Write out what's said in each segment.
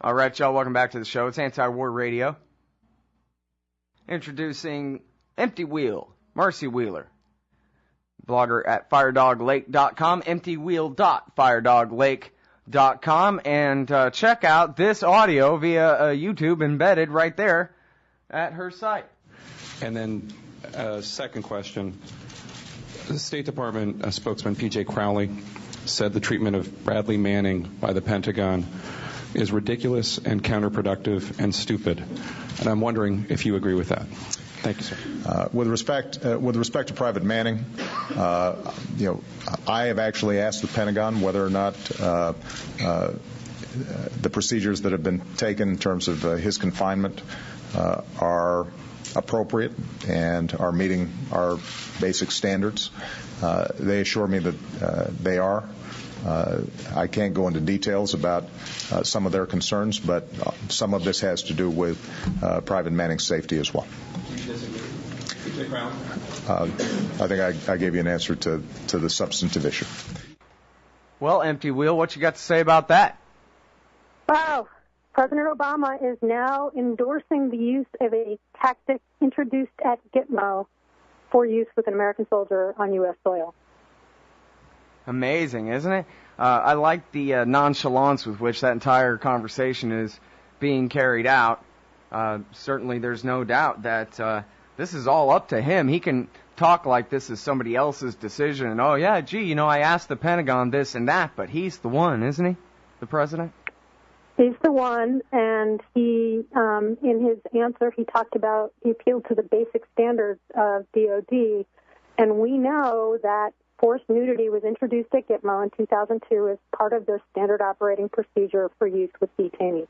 All right, y'all, welcome back to the show. It's Anti-War Radio. Introducing Emptywheel, Marcy Wheeler, blogger at firedoglake.com, emptywheel.firedoglake.com, and check out this audio via YouTube embedded right there at her site. And then second question, the State Department spokesman P.J. Crowley said the treatment of Bradley Manning by the Pentagon is ridiculous and counterproductive and stupid. And I'm wondering if you agree with that. Thank you, sir. With respect to Private Manning, I have actually asked the Pentagon whether or not the procedures that have been taken in terms of his confinement are appropriate and are meeting our basic standards. They assure me that they are. I can't go into details about some of their concerns, but some of this has to do with Private Manning's safety as well. Do you disagree? I think I gave you an answer to the substantive issue. Well, Emptywheel, what you got to say about that? Wow. President Obama is now endorsing the use of a tactic introduced at Gitmo for use with an American soldier on U.S. soil. Amazing, isn't it? I like the nonchalance with which that entire conversation is being carried out. Certainly there's no doubt that this is all up to him. He can talk like this is somebody else's decision. And, oh, yeah, gee, I asked the Pentagon this and that, but he's the one, isn't he, the president? He's the one, and he, in his answer, he appealed to the basic standards of DOD, and we know that forced nudity was introduced at Gitmo in 2002 as part of their standard operating procedure for use with detainees.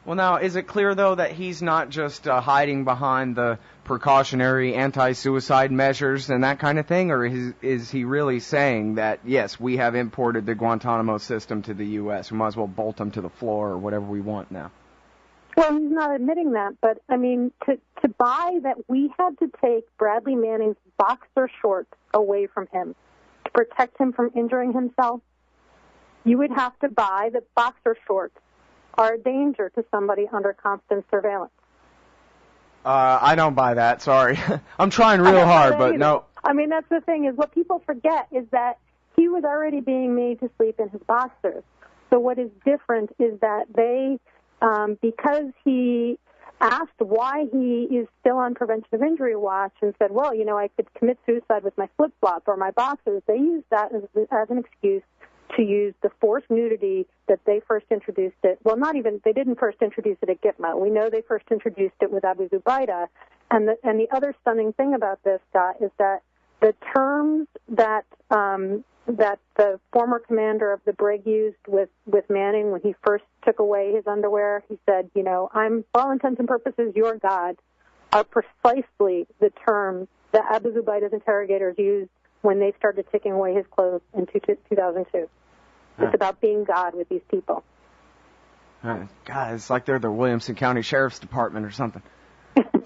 Well, now, is it clear, though, that he's not just hiding behind the precautionary anti-suicide measures and that kind of thing, or is he really saying that, yes, we have imported the Guantanamo system to the U.S., we might as well bolt them to the floor or whatever we want now? Well, he's not admitting that, but, I mean, to buy that we had to take Bradley Manning's boxer shorts away from him to protect him from injuring himself, you would have to buy that boxer shorts are a danger to somebody under constant surveillance. I don't buy that, sorry. I'm trying real hard, but no. I mean, that's the thing, is what people forget is that he was already being made to sleep in his boxers. So what is different is that they, because he asked why he is still on prevention of injury watch and said, well, I could commit suicide with my flip-flop or my boxers, they used that as an excuse to use the forced nudity that they first introduced it. Well, they didn't first introduce it at Gitmo. We know they first introduced it with Abu Zubaydah. And the other stunning thing about this, Scott, is that the terms that the former commander of the brig used with Manning when he first took away his underwear, he said, I'm, for all intents and purposes, your God, are precisely the terms that Abu Zubaydah's interrogators used when they started taking away his clothes in 2002. It's about being God with these people. God, it's like they're the Williamson County Sheriff's Department or something.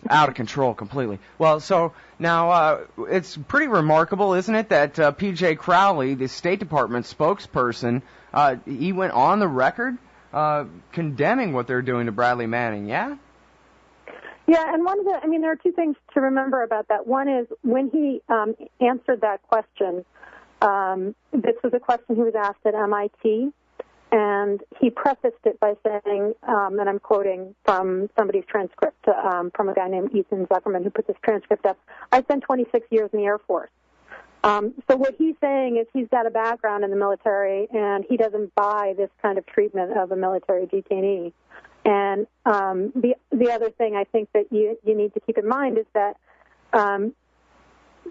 Out of control completely. Well, so now it's pretty remarkable, isn't it, that P.J. Crowley, the State Department spokesperson, he went on the record condemning what they're doing to Bradley Manning, yeah? Yeah, and there are two things to remember about that. One is when he answered that question, this was a question he was asked at MIT, and he prefaced it by saying, and I'm quoting from somebody's transcript, from a guy named Ethan Zuckerman who put this transcript up, I spent 26 years in the Air Force. So what he's saying is he's got a background in the military, and he doesn't buy this kind of treatment of a military detainee. And the other thing I think that you need to keep in mind is that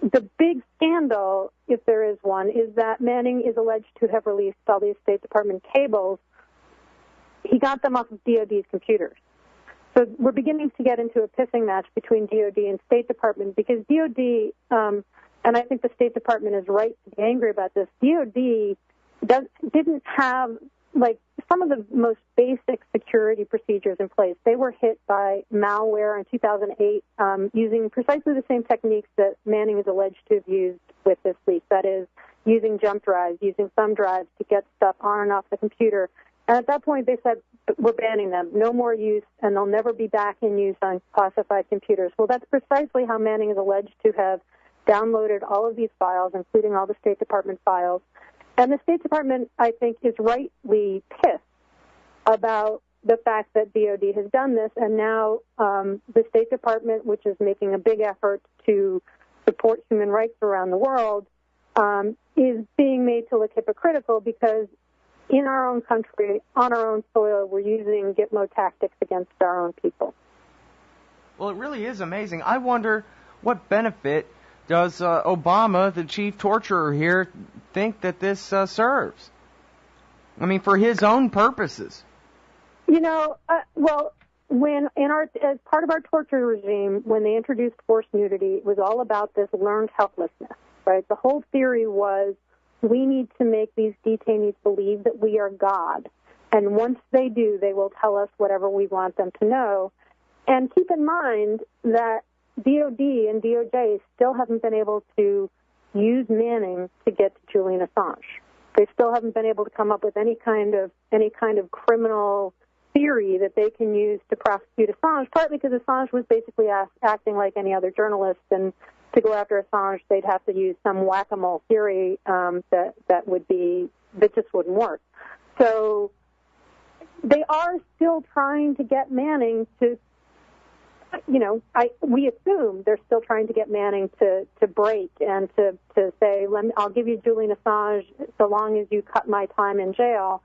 the big scandal, if there is one, is that Manning is alleged to have released all these State Department cables. He got them off of DOD's computers. So we're beginning to get into a pissing match between DOD and State Department because DOD, and I think the State Department is right to be angry about this, DOD didn't have, some of the most basic security procedures in place. They were hit by malware in 2008 using precisely the same techniques that Manning is alleged to have used with this leak. That is, using jump drives, using thumb drives to get stuff on and off the computer. And at that point, they said, we're banning them. No more use, and they'll never be back in use on classified computers. Well, that's precisely how Manning is alleged to have downloaded all of these files, including all the State Department files. And the State Department, I think, is rightly pissed about the fact that DOD has done this, and now the State Department, which is making a big effort to support human rights around the world, is being made to look hypocritical because in our own country, on our own soil, we're using Gitmo tactics against our own people. Well, it really is amazing. I wonder what benefit does Obama, the chief torturer here, think that this serves? I mean, for his own purposes. You know, well, as part of our torture regime, when they introduced forced nudity, it was all about this learned helplessness, right? The whole theory was we need to make these detainees believe that we are God. And once they do, they will tell us whatever we want them to know. And keep in mind that DOD and DOJ still haven't been able to use Manning to get to Julian Assange. They still haven't been able to come up with any kind of criminal theory that they can use to prosecute Assange, partly because Assange was basically acting like any other journalist, and to go after Assange, they'd have to use some whack-a-mole theory that just wouldn't work. So they are still trying to get Manning to, we assume they're still trying to get Manning to break and to say, I'll give you Julian Assange so long as you cut my time in jail.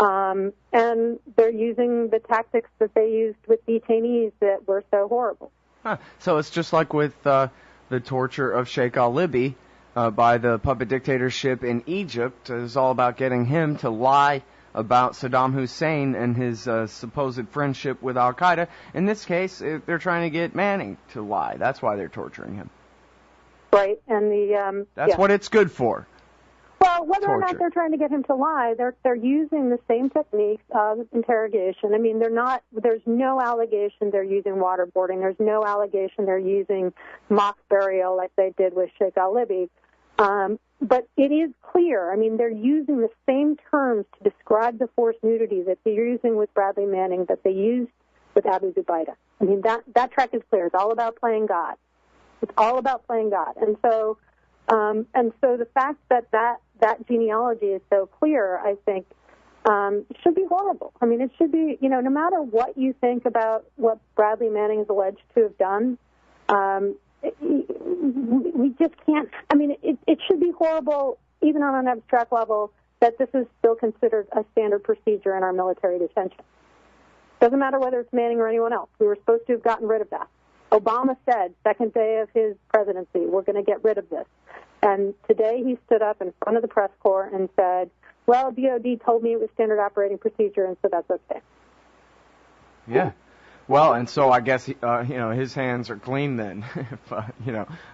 And they're using the tactics that they used with detainees that were so horrible. So it's just like with the torture of Sheikh al-Libi by the puppet dictatorship in Egypt. It was all about getting him to lie about Saddam Hussein and his supposed friendship with al-Qaeda. In this case, they're trying to get Manning to lie. That's why they're torturing him. Right, and that's what it's good for. Well, whether or not they're trying to get him to lie, they're using the same techniques of interrogation. I mean, there's no allegation they're using waterboarding. There's no allegation they're using mock burial like they did with Sheikh al-Libi. But it is clear, I mean, they're using the same terms to describe the forced nudity that they're using with Bradley Manning that they used with Abu Zubaydah. I mean, that track is clear. It's all about playing God. It's all about playing God. And so the fact that genealogy is so clear, I think, should be horrible. I mean, it should be, no matter what you think about what Bradley Manning is alleged to have done, we just can't, I mean, it should be horrible, even on an abstract level, that this is still considered a standard procedure in our military detention. Doesn't matter whether it's Manning or anyone else. We were supposed to have gotten rid of that. Obama said, second day of his presidency, we're going to get rid of this. And today he stood up in front of the press corps and said, well, DOD told me it was standard operating procedure, and so that's okay. Yeah. Well, and so I guess, his hands are clean then. If,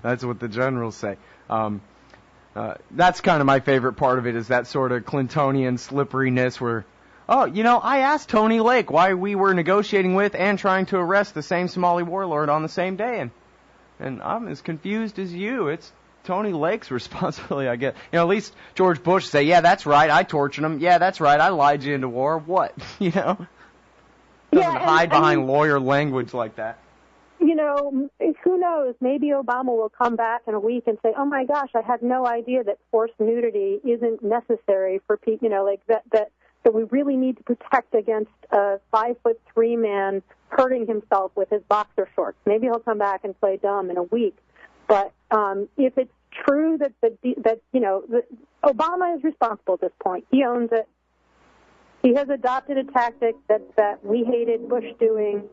that's what the generals say. That's kind of my favorite part of it, is that sort of Clintonian slipperiness where, I asked Tony Lake why we were negotiating with and trying to arrest the same Somali warlord on the same day, and I'm as confused as you. It's Tony Lake's responsibility, I guess. At least George Bush say, yeah, that's right, I tortured him. Yeah, that's right, I lied you into war. What? Doesn't hide behind lawyer language like that. Who knows? Maybe Obama will come back in a week and say, oh, my gosh, I had no idea that forced nudity isn't necessary for people, that we really need to protect against a 5'3" man hurting himself with his boxer shorts. Maybe he'll come back and play dumb in a week. But if it's true that Obama is responsible at this point, he owns it. He has adopted a tactic that we hated Bush doing.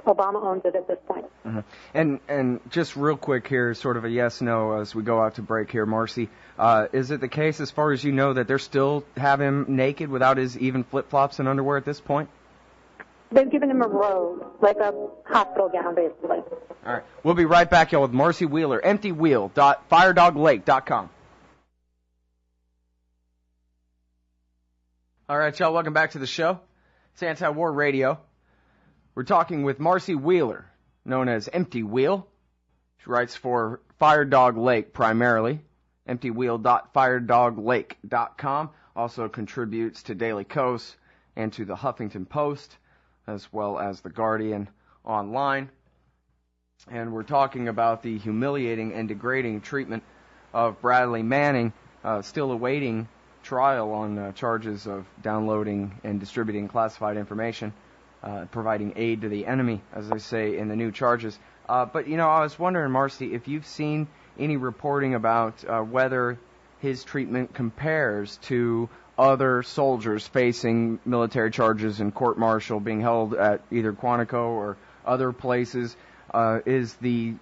Obama owns it at this point. Mm-hmm. And just real quick here, sort of a yes/no as we go out to break here, Marcy. Is it the case, as far as you know, that they're still have him naked without his even flip-flops and underwear at this point? They've given him a robe, like a hospital gown, basically. All right. We'll be right back, y'all, with Marcy Wheeler, emptywheel.firedoglake.com. All right, y'all, welcome back to the show. It's Anti-War Radio. We're talking with Marcy Wheeler, known as Empty Wheel. She writes for Fire Dog Lake primarily, emptywheel.firedoglake.com. Also contributes to Daily Kos and to the Huffington Post, as well as the Guardian online. And we're talking about the humiliating and degrading treatment of Bradley Manning, still awaiting trial on charges of downloading and distributing classified information, providing aid to the enemy, as they say in the new charges. But, I was wondering, Marcy, if you've seen any reporting about whether his treatment compares to other soldiers facing military charges and court-martial being held at either Quantico or other places. Is the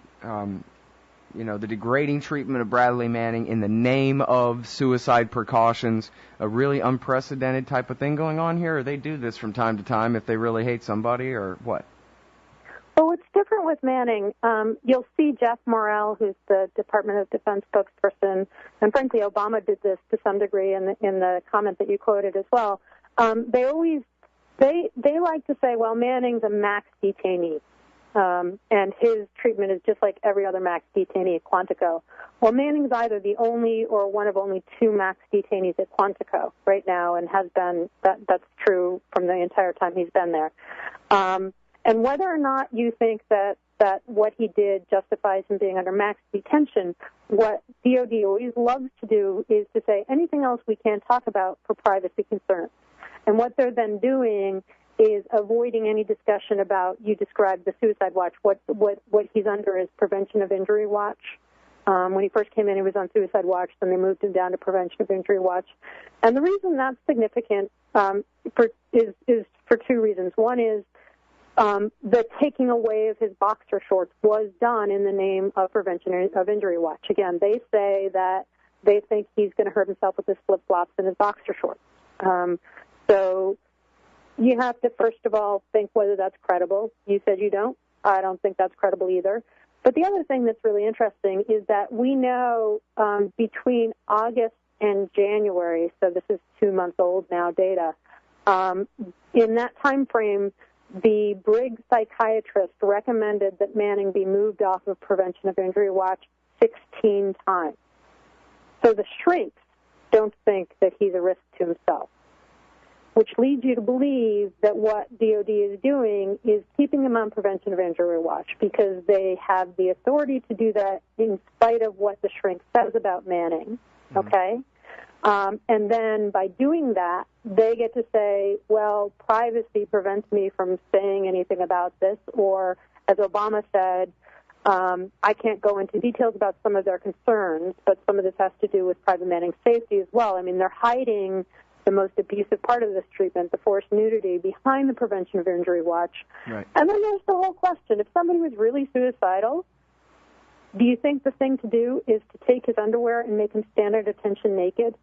the degrading treatment of Bradley Manning in the name of suicide precautions a really unprecedented type of thing going on here? Or they do this from time to time if they really hate somebody, or what? Well, what's different with Manning, you'll see Jeff Morrell, who's the Department of Defense spokesperson, and frankly, Obama did this to some degree in the comment that you quoted as well. They like to say, well, Manning's a max detainee, and his treatment is just like every other max detainee at Quantico. Well, Manning's either the only or one of only 2 max detainees at Quantico right now, and has been. That's true from the entire time he's been there. And whether or not you think that what he did justifies him being under max detention, what DOD always loves to do is to say anything else we can't talk about for privacy concerns. And what they're then doing is avoiding any discussion about, you described the suicide watch, what he's under is prevention of injury watch. When he first came in, he was on suicide watch, then they moved him down to prevention of injury watch. And the reason that's significant is for 2 reasons. One is the taking away of his boxer shorts was done in the name of prevention of injury watch. Again, they say that they think he's going to hurt himself with his flip-flops and his boxer shorts. So you have to, first of all, think whether that's credible. You said you don't. I don't think that's credible either. But the other thing that's really interesting is that we know between August and January, so this is 2 months old now, data, in that time frame, the Briggs psychiatrist recommended that Manning be moved off of prevention of injury watch 16 times. So the shrinks don't think that he's a risk to himself, which leads you to believe that what DOD is doing is keeping him on prevention of injury watch because they have the authority to do that in spite of what the shrink says about Manning, okay? And then by doing that, they get to say, well, privacy prevents me from saying anything about this, or as Obama said, I can't go into details about some of their concerns, but some of this has to do with Private Manning's safety as well. I mean, they're hiding the most abusive part of this treatment, the forced nudity, behind the prevention of injury watch. Right. And then there's the whole question. If somebody was really suicidal, do you think the thing to do is to take his underwear and make him stand at attention naked?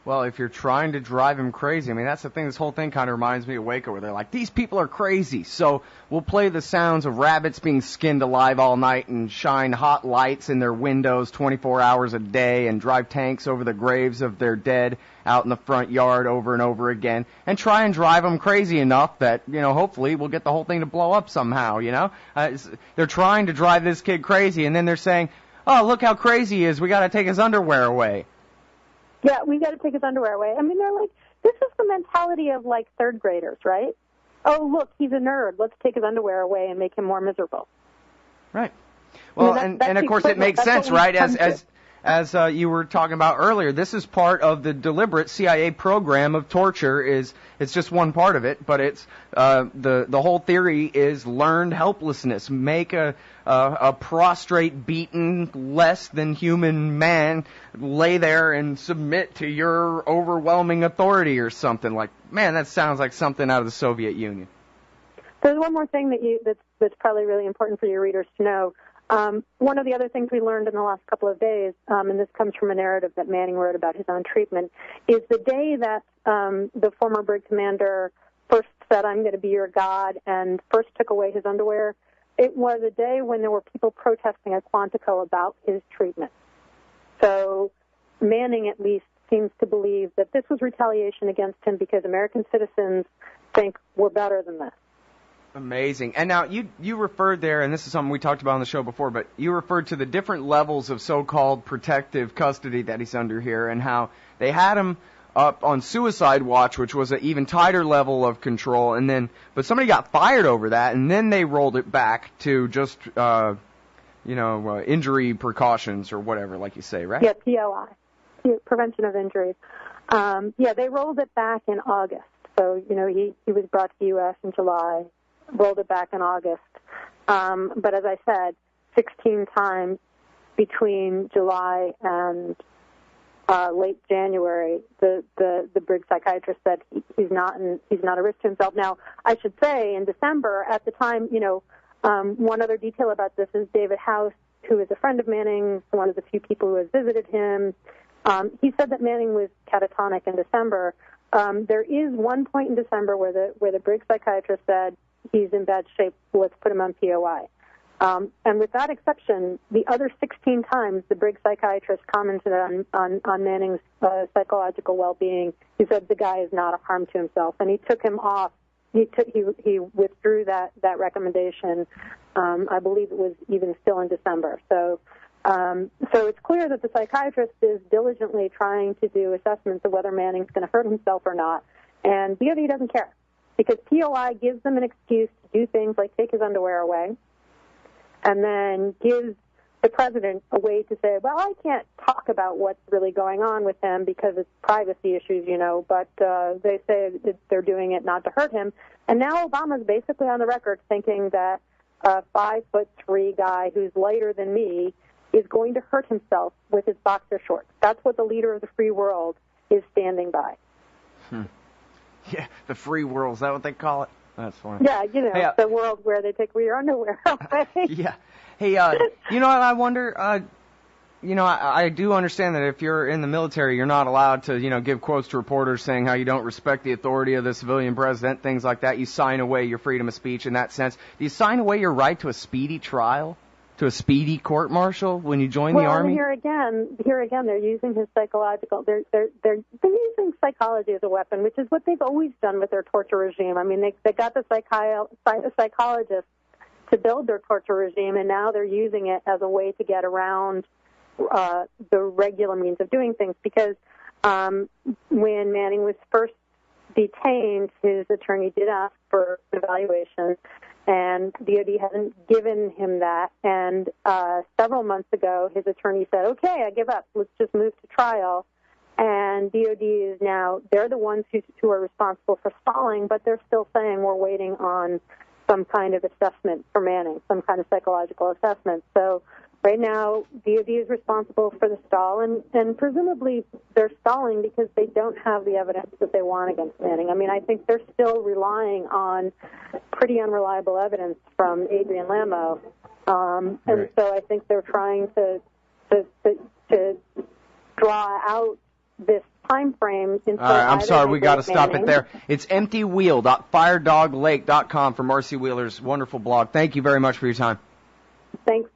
Well, if you're trying to drive him crazy, I mean, that's the thing. This whole thing kind of reminds me of Waco, where they're like, these people are crazy, so we'll play the sounds of rabbits being skinned alive all night and shine hot lights in their windows 24 hours a day and drive tanks over the graves of their dead out in the front yard over and over again and try and drive them crazy enough that, hopefully we'll get the whole thing to blow up somehow, They're trying to drive this kid crazy, and then they're saying, oh, look how crazy he is. We got to take his underwear away. Yeah, we got to take his underwear away. I mean, they're like, this is the mentality of, like, third graders, right? Oh, look, he's a nerd. Let's take his underwear away and make him more miserable. Right. Well, and of course it makes sense, right? As you were talking about earlier, this is part of the deliberate CIA program of torture. It's just one part of it, but it's the whole theory is learned helplessness. Make a prostrate, beaten, less than human man lay there and submit to your overwhelming authority or something. Like, man, that sounds like something out of the Soviet Union. There's one more thing that's probably really important for your readers to know. One of the other things we learned in the last couple of days, and this comes from a narrative that Manning wrote about his own treatment, is the day that the former brig commander first said, I'm going to be your god, and first took away his underwear, it was a day when there were people protesting at Quantico about his treatment. So Manning, at least, seems to believe that this was retaliation against him because American citizens think we're better than this. Amazing. And now you referred there, and this is something we talked about on the show before, but you referred to the different levels of so-called protective custody that he's under here and how they had him up on suicide watch, which was an even tighter level of control, but somebody got fired over that, and then they rolled it back to just, injury precautions or whatever, like you say, right? Yeah, POI, prevention of injuries. They rolled it back in August. So, he was brought to the U.S. in July, rolled it back in August. But as I said, 16 times between July and late January, the Briggs psychiatrist said he's not a risk to himself. Now, I should say, in December, at the time, one other detail about this is David House, who is a friend of Manning's, one of the few people who has visited him. He said that Manning was catatonic in December. There is one point in December where the Briggs psychiatrist said he's in bad shape. Let's put him on POI. And with that exception, the other 16 times the Briggs psychiatrist commented on Manning's psychological well-being, he said the guy is not a harm to himself, and he took him off. He withdrew that recommendation. I believe it was even still in December. So it's clear that the psychiatrist is diligently trying to do assessments of whether Manning's going to hurt himself or not, and DOD doesn't care because POI gives them an excuse to do things like take his underwear away, and then gives the president a way to say, well, I can't talk about what's really going on with him because it's privacy issues, but they say that they're doing it not to hurt him. And now Obama's basically on the record thinking that a 5'3" guy who's lighter than me is going to hurt himself with his boxer shorts. That's what the leader of the free world is standing by. Yeah, the free world, is that what they call it? That's funny. Yeah, hey, the world where they take your underwear away. Yeah. Hey, what I wonder, I do understand that if you're in the military, you're not allowed to, give quotes to reporters saying how you don't respect the authority of the civilian president, things like that. You sign away your freedom of speech in that sense. Do you sign away your right to a speedy trial, to a speedy court-martial when you join the Army? Here again, they're using his psychological. They're using psychology as a weapon, which is what they've always done with their torture regime. I mean, they got the psychologist to build their torture regime, and now they're using it as a way to get around the regular means of doing things. Because when Manning was first detained, his attorney did ask for an evaluation, and DOD hasn't given him that. And several months ago, his attorney said, okay, I give up. Let's just move to trial. And DOD is now, they're the ones who are responsible for stalling, but they're still saying we're waiting on some kind of assessment for Manning, some kind of psychological assessment. So right now, DOD is responsible for the stall, and presumably they're stalling because they don't have the evidence that they want against Manning. I mean, I think they're still relying on pretty unreliable evidence from Adrian Lamo, and so I think they're trying to draw out this time frame. All right, I'm sorry, we got to stop it there. It's emptywheel.firedoglake.com for Marcy Wheeler's wonderful blog. Thank you very much for your time. Thanks.